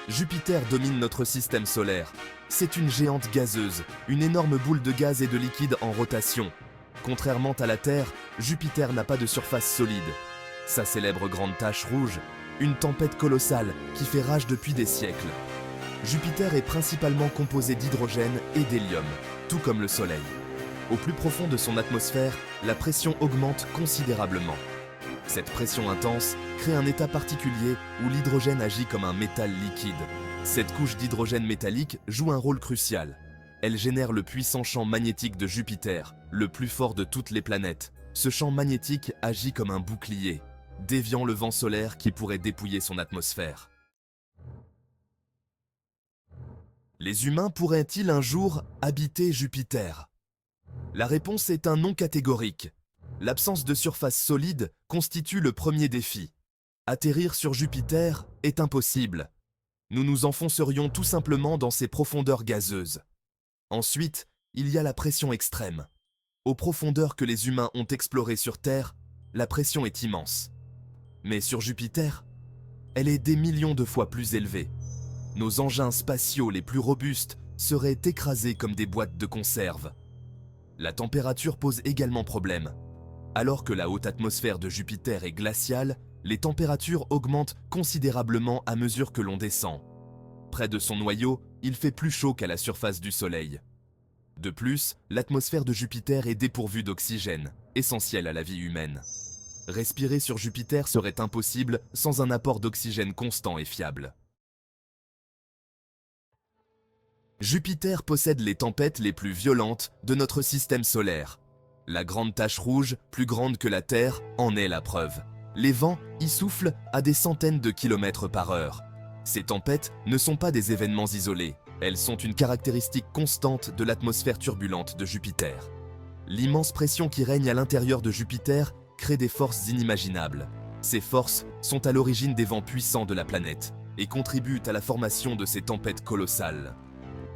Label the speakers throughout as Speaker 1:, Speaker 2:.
Speaker 1: Jupiter domine notre système solaire. C'est une géante gazeuse, une énorme boule de gaz et de liquide en rotation. Contrairement à la Terre, Jupiter n'a pas de surface solide. Sa célèbre grande tache rouge, une tempête colossale qui fait rage depuis des siècles. Jupiter est principalement composé d'hydrogène et d'hélium, tout comme le Soleil. Au plus profond de son atmosphère, la pression augmente considérablement. Cette pression intense crée un état particulier où l'hydrogène agit comme un métal liquide. Cette couche d'hydrogène métallique joue un rôle crucial. Elle génère le puissant champ magnétique de Jupiter, le plus fort de toutes les planètes. Ce champ magnétique agit comme un bouclier, déviant le vent solaire qui pourrait dépouiller son atmosphère. Les humains pourraient-ils un jour habiter Jupiter? La réponse est un non catégorique. L'absence de surface solide constitue le premier défi. Atterrir sur Jupiter est impossible. Nous nous enfoncerions tout simplement dans ses profondeurs gazeuses. Ensuite, il y a la pression extrême. Aux profondeurs que les humains ont explorées sur Terre, la pression est immense. Mais sur Jupiter, elle est des millions de fois plus élevée. Nos engins spatiaux les plus robustes seraient écrasés comme des boîtes de conserve. La température pose également problème. Alors que la haute atmosphère de Jupiter est glaciale, les températures augmentent considérablement à mesure que l'on descend. Près de son noyau, il fait plus chaud qu'à la surface du Soleil. De plus, l'atmosphère de Jupiter est dépourvue d'oxygène, essentiel à la vie humaine. Respirer sur Jupiter serait impossible sans un apport d'oxygène constant et fiable. Jupiter possède les tempêtes les plus violentes de notre système solaire. La grande tache rouge, plus grande que la Terre, en est la preuve. Les vents y soufflent à des centaines de kilomètres par heure. Ces tempêtes ne sont pas des événements isolés. Elles sont une caractéristique constante de l'atmosphère turbulente de Jupiter. L'immense pression qui règne à l'intérieur de Jupiter crée des forces inimaginables. Ces forces sont à l'origine des vents puissants de la planète et contribuent à la formation de ces tempêtes colossales.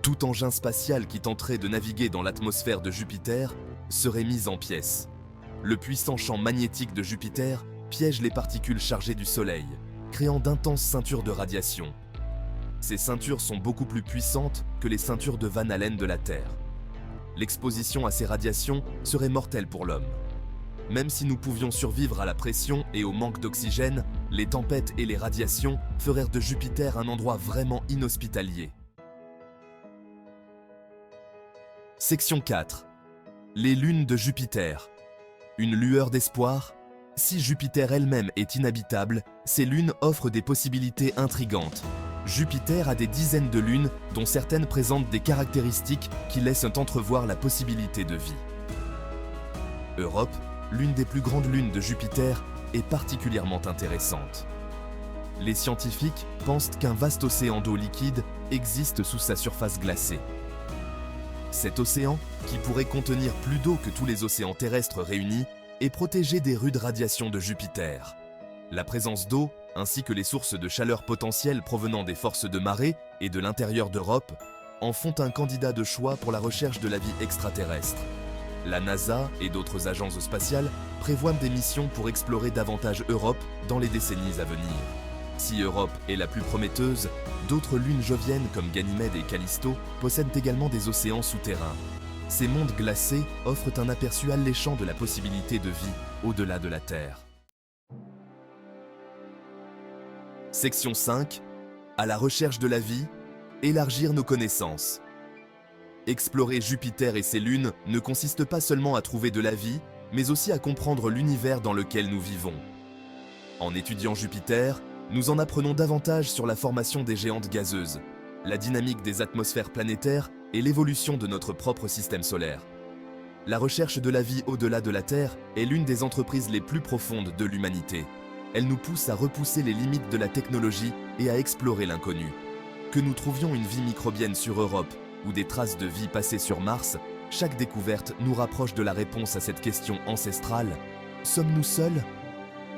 Speaker 1: Tout engin spatial qui tenterait de naviguer dans l'atmosphère de Jupiter serait mis en pièces. Le puissant champ magnétique de Jupiter piège les particules chargées du Soleil, créant d'intenses ceintures de radiation. Ces ceintures sont beaucoup plus puissantes que les ceintures de Van Allen de la Terre. L'exposition à ces radiations serait mortelle pour l'homme. Même si nous pouvions survivre à la pression et au manque d'oxygène, les tempêtes et les radiations feraient de Jupiter un endroit vraiment inhospitalier. Section 4. Les lunes de Jupiter. Une lueur d'espoir? Si Jupiter elle-même est inhabitable, ces lunes offrent des possibilités intrigantes. Jupiter a des dizaines de lunes, dont certaines présentent des caractéristiques qui laissent entrevoir la possibilité de vie. Europe, l'une des plus grandes lunes de Jupiter, est particulièrement intéressante. Les scientifiques pensent qu'un vaste océan d'eau liquide existe sous sa surface glacée. Cet océan, qui pourrait contenir plus d'eau que tous les océans terrestres réunis, est protégé des rudes radiations de Jupiter. La présence d'eau, ainsi que les sources de chaleur potentielles provenant des forces de marée et de l'intérieur d'Europe, en font un candidat de choix pour la recherche de la vie extraterrestre. La NASA et d'autres agences spatiales prévoient des missions pour explorer davantage Europe dans les décennies à venir. Si Europe est la plus prometteuse, d'autres lunes joviennes comme Ganymède et Callisto possèdent également des océans souterrains. Ces mondes glacés offrent un aperçu alléchant de la possibilité de vie au-delà de la Terre. Section 5. À la recherche de la vie, élargir nos connaissances. Explorer Jupiter et ses lunes ne consiste pas seulement à trouver de la vie, mais aussi à comprendre l'univers dans lequel nous vivons. En étudiant Jupiter, nous en apprenons davantage sur la formation des géantes gazeuses, la dynamique des atmosphères planétaires et l'évolution de notre propre système solaire. La recherche de la vie au-delà de la Terre est l'une des entreprises les plus profondes de l'humanité. Elle nous pousse à repousser les limites de la technologie et à explorer l'inconnu. Que nous trouvions une vie microbienne sur Europe ou des traces de vie passées sur Mars, chaque découverte nous rapproche de la réponse à cette question ancestrale. Sommes-nous seuls ?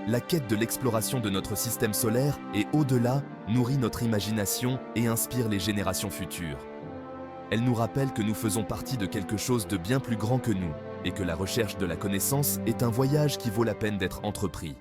Speaker 1: La quête de l'exploration de notre système solaire et au-delà nourrit notre imagination et inspire les générations futures. Elle nous rappelle que nous faisons partie de quelque chose de bien plus grand que nous et que la recherche de la connaissance est un voyage qui vaut la peine d'être entrepris.